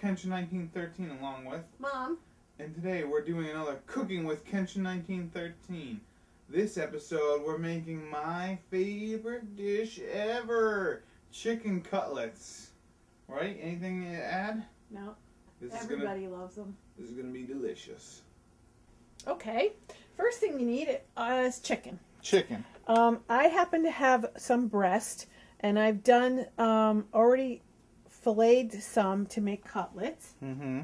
Kenshin1913 along with Mom. And today we're doing another Cooking with Kenshin1913. This episode we're making my favorite dish ever, chicken cutlets. Right? Anything to add? No. Everybody loves them. This is going to be delicious. Okay. First thing you need is chicken. Chicken. I happen to have some breast, and I've done already filleted some to make cutlets. Mm-hmm.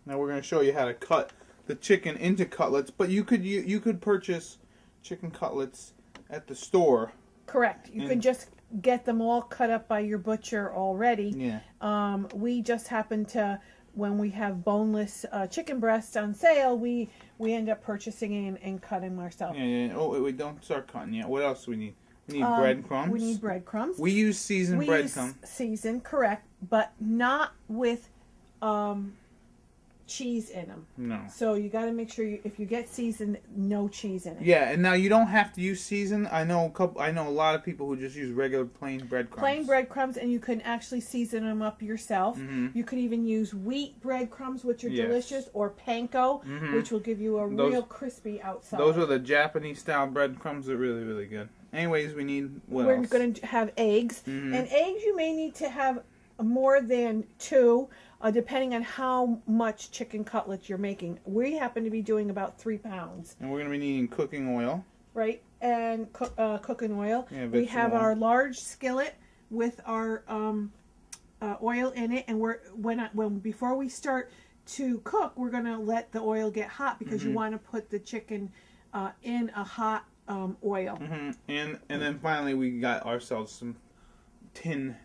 Now we're going to show you how to cut the chicken into cutlets, but you could purchase chicken cutlets at the store. Correct. You can just get them all cut up by your butcher already. Yeah. We just happen to, when we have boneless chicken breasts on sale, we end up purchasing and cutting ourselves. Yeah. Oh, wait, don't start cutting yet. What else do we need? We need breadcrumbs. We need breadcrumbs. We use seasoned breadcrumbs. Seasoned, correct, but not with cheese in them. No. So you got to make sure if you get seasoned, no cheese in it. Yeah, and now you don't have to use seasoned. I know a lot of people who just use regular plain breadcrumbs. Plain breadcrumbs, and you can actually season them up yourself. Mm-hmm. You could even use wheat breadcrumbs, which are delicious, or panko, which will give you a real crispy outside. Those are the Japanese style breadcrumbs. They're really, really good. Anyways, we need We're going to have eggs, and eggs you may need to have more than 2. Depending on how much chicken cutlets you're making. We happen to be doing about 3 pounds. And we're going to be needing cooking oil. Right, and cooking oil. Yeah, we have our large skillet with our oil in it, and before we start to cook, we're going to let the oil get hot because you want to put the chicken in a hot oil. And then finally we got ourselves some tins,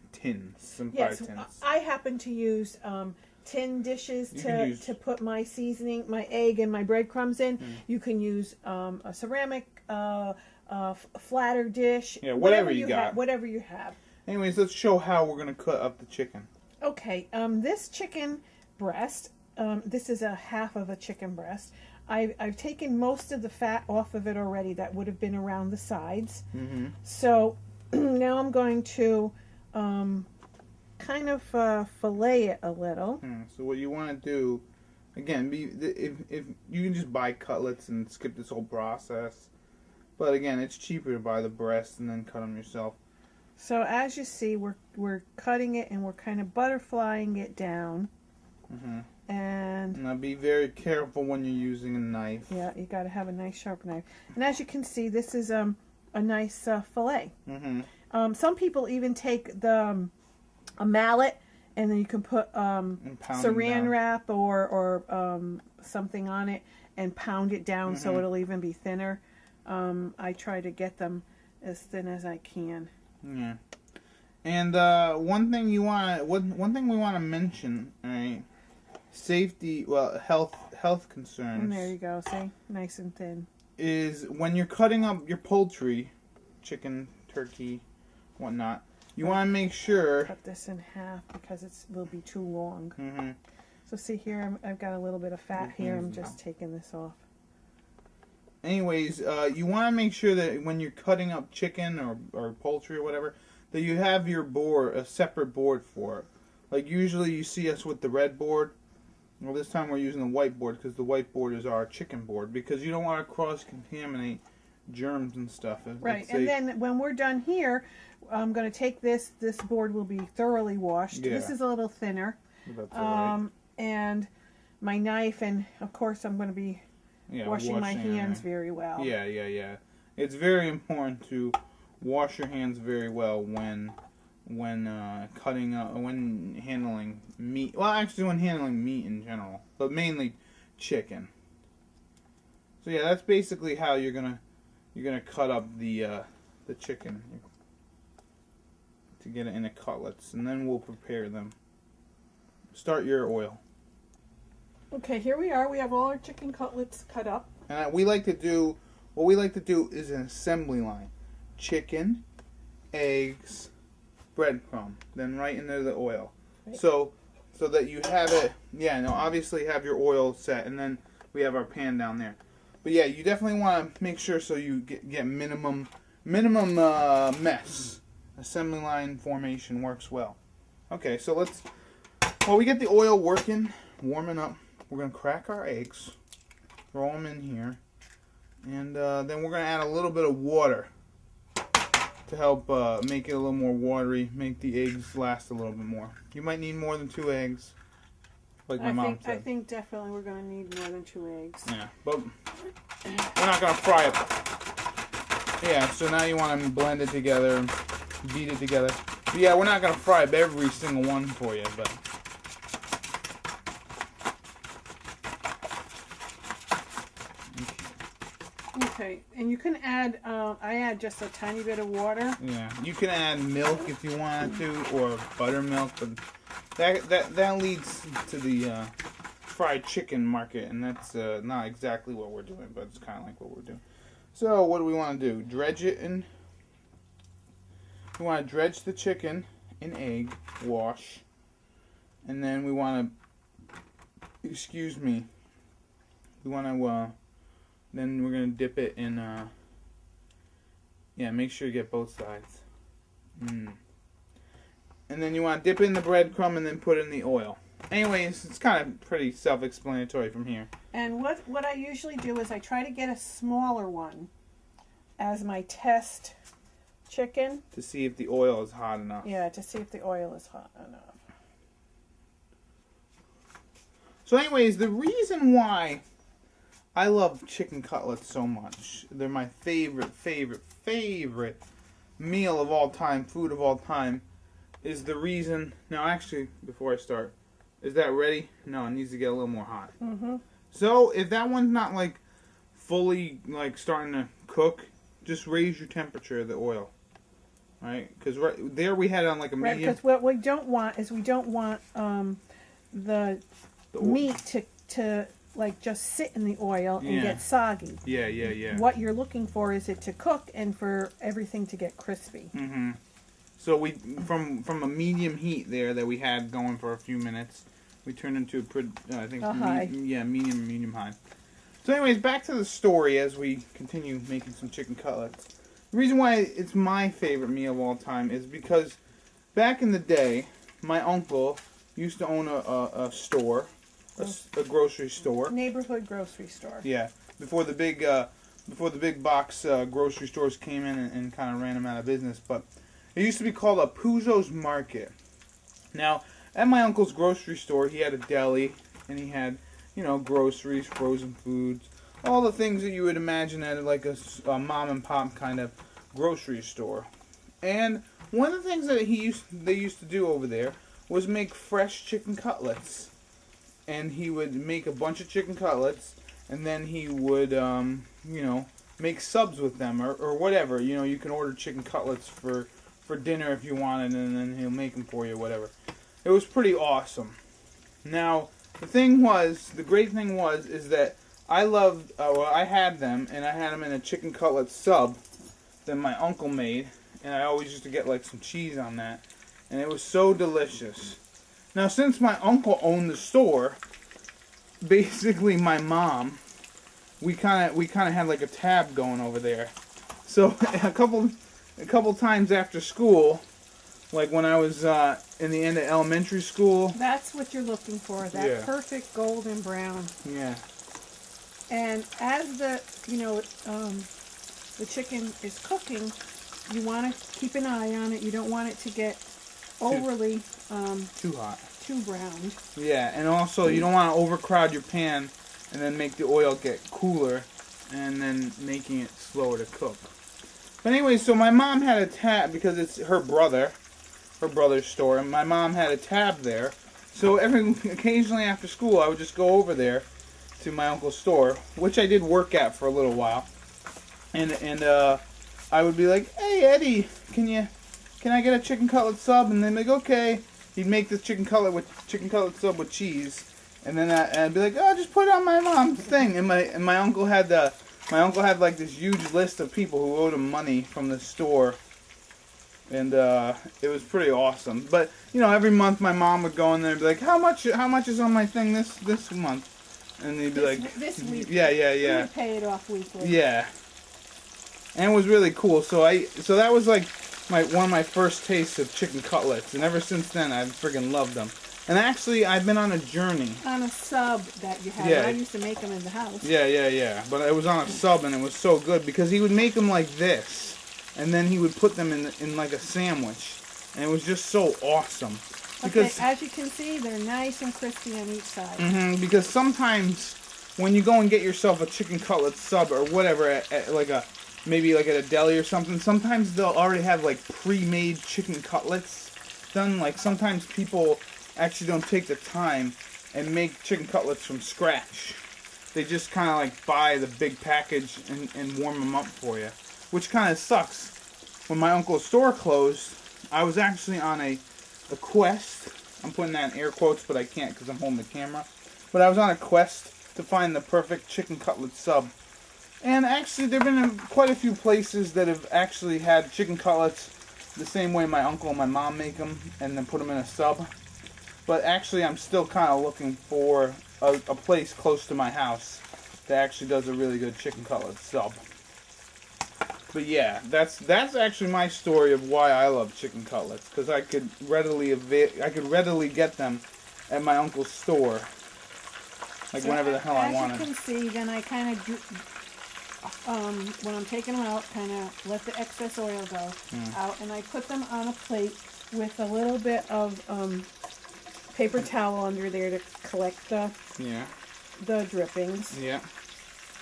some fire tins. I happen to use tin dishes to put my seasoning, my egg, and my breadcrumbs in. You can use a ceramic, flatter dish. Yeah, whatever you got. Whatever you have. Anyways, let's show how we're going to cut up the chicken. Okay, this chicken breast, this is a half of a chicken breast. I've taken most of the fat off of it already. That would have been around the sides. So now I'm going to kind of fillet it a little. So what you want to do, again, if you can just buy cutlets and skip this whole process, but again, it's cheaper to buy the breast and then cut them yourself. So as you see, we're cutting it and we're kind of butterflying it down. And now be very careful when you're using a knife. Yeah, you got to have a nice sharp knife. And as you can see, this is a nice fillet. Some people even take a mallet, and then you can put saran wrap or something on it and pound it down so it'll even be thinner. I try to get them as thin as I can. Yeah. And one thing we want to mention, all right, safety, health concerns. And there you go. See, nice and thin. Is when you're cutting up your poultry, chicken, turkey, whatnot, you want to make sure. Cut this in half because it will be too long. So see here, I've got a little bit of fat here. I'm just taking this off. Anyways, you want to make sure that when you're cutting up chicken or poultry or whatever, that you have your board, a separate board for it. Like usually you see us with the red board. Well, this time we're using the white board because the white board is our chicken board, because you don't want to cross-contaminate germs and stuff. Right, and then when we're done here, I'm going to take this. This board will be thoroughly washed. Yeah. This is a little thinner. That's all right. And my knife, and of course I'm going to be washing my hands very well. Yeah. It's very important to wash your hands very well when cutting up, when handling meat. Well, actually, when handling meat in general, but mainly chicken. So yeah, that's basically how you're gonna cut up the chicken to get it into cutlets, and then we'll prepare them. Start your oil. Okay, here we are. We have all our chicken cutlets cut up. And what we like to do is an assembly line: chicken, eggs, breadcrumb, then right into the oil. Right. So that you have it, obviously have your oil set, and then we have our pan down there. But yeah, you definitely want to make sure so you get minimum mess. Assembly line formation works well. Okay, so let's while we get the oil working, warming up, we're going to crack our eggs, throw them in here, and then we're going to add a little bit of water to help make it a little more watery, make the eggs last a little bit more. You might need more than 2 eggs, like my mom said. I think definitely we're going to need more than 2 eggs. Yeah, but we're not going to fry it. Yeah, so now you want to blend it together and beat it together. But yeah, we're not going to fry up every single one for you, but... Okay, and you can add, I add just a tiny bit of water. Yeah, you can add milk if you wanted to, or buttermilk, but that leads to the fried chicken market, and that's not exactly what we're doing, but it's kind of like what we're doing. So, what do we want to do? Dredge it in... We want to dredge the chicken in egg, wash, and then we want to... Excuse me. We want to... Then we're going to dip it in, yeah, make sure you get both sides. And then you want to dip it in the breadcrumb and then put it in the oil. Anyways, it's kind of pretty self-explanatory from here. And what I usually do is I try to get a smaller one as my test chicken. To see if the oil is hot enough. Yeah, to see if the oil is hot enough. So anyways, the reason why I love chicken cutlets so much, they're my favorite meal of all time, food of all time, is the reason... Now actually, before I start, is that ready? No, it needs to get a little more hot. So if that one's not like fully like starting to cook, just raise your temperature of the oil. Right? Because right there we had it on like a medium. Right, because what we don't want is the meat to like just sit in the oil and get soggy. Yeah. What you're looking for is it to cook and for everything to get crispy. So we from a medium heat there that we had going for a few minutes, we turned into I think high. Medium high. So anyways, back to the story as we continue making some chicken cutlets. The reason why it's my favorite meal of all time is because back in the day, my uncle used to own a store. A grocery store. Neighborhood grocery store. Yeah, before the big box grocery stores came in and kind of ran them out of business. But it used to be called a Puzo's Market. Now, at my uncle's grocery store, he had a deli, and he had, groceries, frozen foods, all the things that you would imagine at like a mom and pop kind of grocery store. And one of the things that they used to do over there was make fresh chicken cutlets. And he would make a bunch of chicken cutlets, and then he would, make subs with them, or whatever. You can order chicken cutlets for dinner if you wanted, and then he'll make them for you, whatever. It was pretty awesome. Now, the great thing was, is that I loved, I had them, and I had them in a chicken cutlet sub that my uncle made, and I always used to get, like, some cheese on that, and it was so delicious. Now, since my uncle owned the store, basically my mom, we kind of had like a tab going over there. So a couple times after school, like when I was in the end of elementary school. That's what you're looking for. That perfect golden brown. Yeah. And as the chicken is cooking, you want to keep an eye on it. You don't want it to get overly too hot, too browned. Yeah, and also you don't want to overcrowd your pan and then make the oil get cooler and then making it slower to cook. But anyway, so my mom had a tab because it's her brother's store, and my mom had a tab there. So occasionally after school, I would just go over there to my uncle's store, which I did work at for a little while, and I would be like, "Hey Eddie, can I get a chicken cutlet sub?" And then like, okay. He'd make this chicken cutlet sub with cheese, and then I'd be like, "Oh, just put it on my mom's thing." And my uncle had like this huge list of people who owed him money from the store, and it was pretty awesome. But every month my mom would go in there and be like, "How much is on my thing this month?" And he'd be this week. Yeah. We would pay it off weekly. Yeah. And it was really cool. So that was like one of my first tastes of chicken cutlets, and ever since then I've friggin' loved them. And actually, I've been on a journey. On a sub that you had. Yeah. I used to make them in the house. Yeah. But it was on a sub, and it was so good because he would make them like this, and then he would put them in like a sandwich, and it was just so awesome. Because as you can see, they're nice and crispy on each side. Because sometimes when you go and get yourself a chicken cutlet sub or whatever at like maybe like at a deli or something, sometimes they'll already have like pre-made chicken cutlets done. Like sometimes people actually don't take the time and make chicken cutlets from scratch. They just kind of like buy the big package and warm them up for you, which kind of sucks. When my uncle's store closed, I was actually on a quest. I'm putting that in air quotes, but I can't because I'm holding the camera. But I was on a quest to find the perfect chicken cutlet sub. And actually, there have been quite a few places that have actually had chicken cutlets the same way my uncle and my mom make them, and then put them in a sub. But actually, I'm still kind of looking for a place close to my house that actually does a really good chicken cutlet sub. But yeah, that's actually my story of why I love chicken cutlets, because I could readily get them at my uncle's store, like so whenever the hell I wanted. As you can see, then I kind of when I'm taking them out, kind of let the excess oil go out, and I put them on a plate with a little bit of paper towel under there to collect the drippings. Yeah.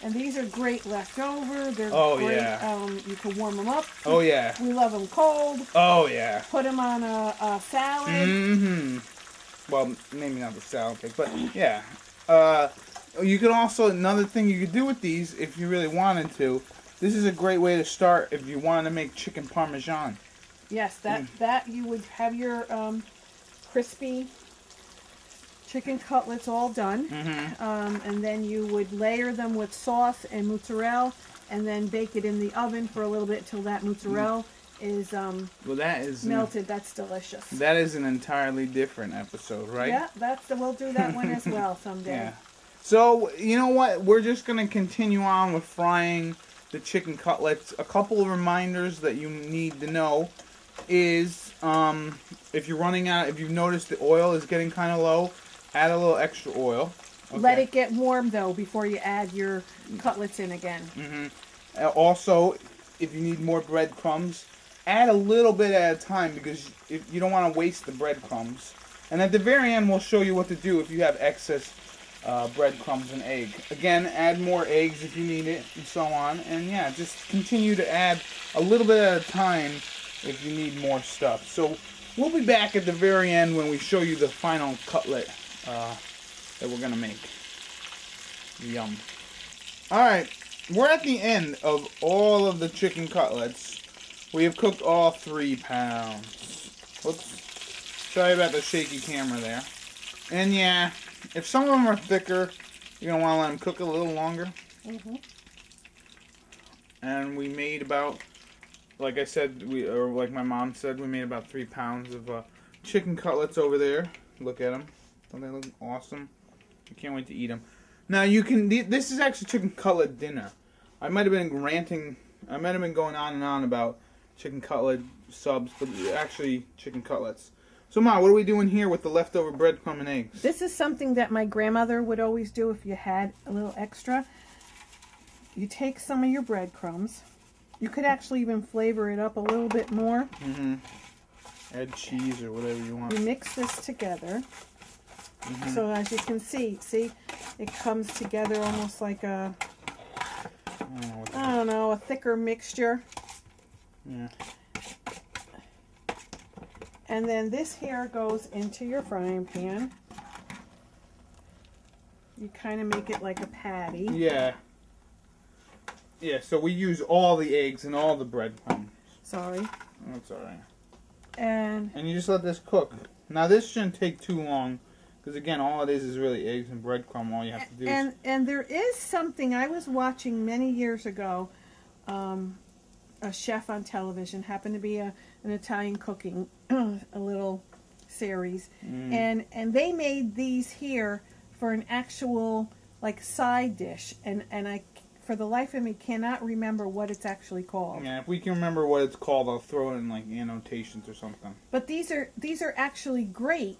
And these are great leftover. They're great. Yeah. You can warm them up. Oh, yeah. We love them cold. Oh, yeah. Put them on a salad. Mm-hmm. Well, maybe not the salad cake, but yeah. You could also, another thing you could do with these, if you really wanted to, this is a great way to start if you wanted to make chicken parmesan. Yes, that you would have your crispy chicken cutlets all done, and then you would layer them with sauce and mozzarella, and then bake it in the oven for a little bit till that mozzarella is melted. That's delicious. That is an entirely different episode, right? Yeah, we'll do that one as well someday. Yeah. So you know what? We're just gonna continue on with frying the chicken cutlets. A couple of reminders that you need to know is if you're running out, if you've noticed the oil is getting kind of low, add a little extra oil. Okay. Let it get warm, though, before you add your cutlets in again. Also, if you need more breadcrumbs, add a little bit at a time because if you don't want to waste the breadcrumbs. And at the very end, we'll show you what to do if you have excess breadcrumbs and egg. Again, add more eggs if you need it, and so on. And yeah, just continue to add a little bit at a time if you need more stuff. So we'll be back at the very end when we show you the final cutlet that we're gonna make. Yum. Alright, we're at the end of all of the chicken cutlets. We have cooked all 3 pounds. Whoops. Sorry about the shaky camera there. And yeah, if some of them are thicker, you're gonna want to let them cook a little longer. And we made about, like I said, or like my mom said, we made about 3 pounds of chicken cutlets over there. Look at them. Don't they look awesome? I can't wait to eat them. Now you can. This is actually chicken cutlet dinner. I might have been ranting. I might have been going on and on about chicken cutlet subs, but actually chicken cutlets. So Ma, what are we doing here with the leftover breadcrumb and eggs? This is something that my grandmother would always do if you had a little extra. You take some of your breadcrumbs. You could actually even flavor it up a little bit more. Add cheese or whatever you want. You mix this together. So as you can see, it comes together almost like a, I don't know, a thicker mixture. Yeah. And then this here goes into your frying pan. You kind of make it like a patty. Yeah. Yeah, so we use all the eggs and all the breadcrumbs. Sorry. That's alright. And you just let this cook. Now this shouldn't take too long. Because again, all it is really eggs and breadcrumb. All you have to do is... And there is something I was watching many years ago. A chef on television, happened to be an Italian cooking a little series, and they made these here for an actual like side dish, and I for the life of me cannot remember what it's actually called. Yeah, if we can remember what it's called, I'll throw it in like annotations or something. But these are actually great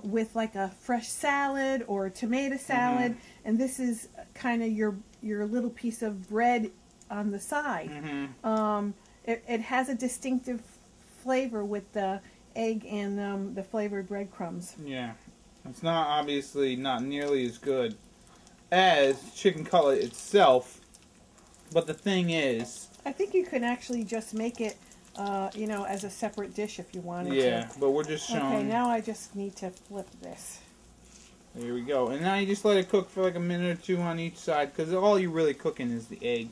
with like a fresh salad or a tomato salad, and this is kind of your little piece of bread on the side. It has a distinctive flavor with the egg and the flavored breadcrumbs. Yeah, it's obviously not nearly as good as chicken cutlet itself, but the thing is, I think you can actually just make it, as a separate dish if you wanted to. Yeah, but we're just showing. Okay, now I just need to flip this. There we go. And now you just let it cook for like a minute or two on each side, because all you're really cooking is the egg,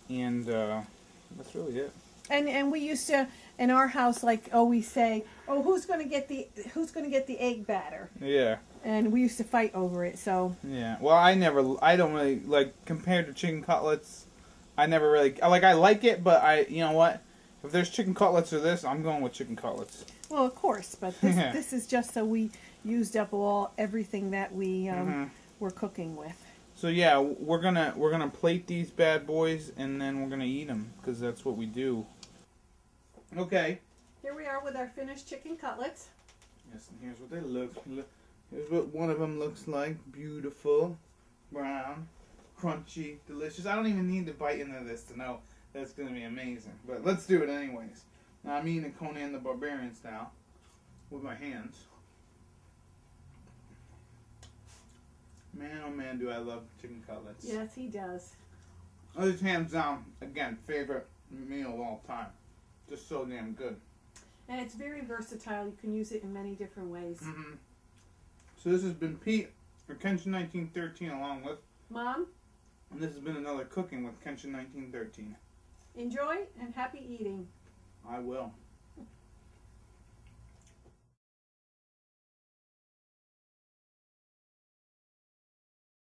and that's really it. And we used to in our house we say, oh, who's gonna get the egg batter? Yeah. And we used to fight over it. So. Yeah. Well, I don't really like compared to chicken cutlets. I never really I like it, but you know what? If there's chicken cutlets or this, I'm going with chicken cutlets. Well, of course, but this is just so we used up everything that we were cooking with. So yeah, we're gonna plate these bad boys and then we're gonna eat them because that's what we do. Okay. Here we are with our finished chicken cutlets. Yes, and here's what they look. Here's what one of them looks like. Beautiful, brown, crunchy, delicious. I don't even need to bite into this to know that's gonna be amazing. But let's do it anyways. Now I'm eating Conan the Barbarian style with my hands. Man, oh man, do I love chicken cutlets. Yes, he does. Oh, this hands down, again, favorite meal of all time. Just so damn good. And it's very versatile. You can use it in many different ways. So this has been Pete for Kenshin1913 along with Mom. And this has been another Cooking with Kenshin1913. Enjoy and happy eating. I will.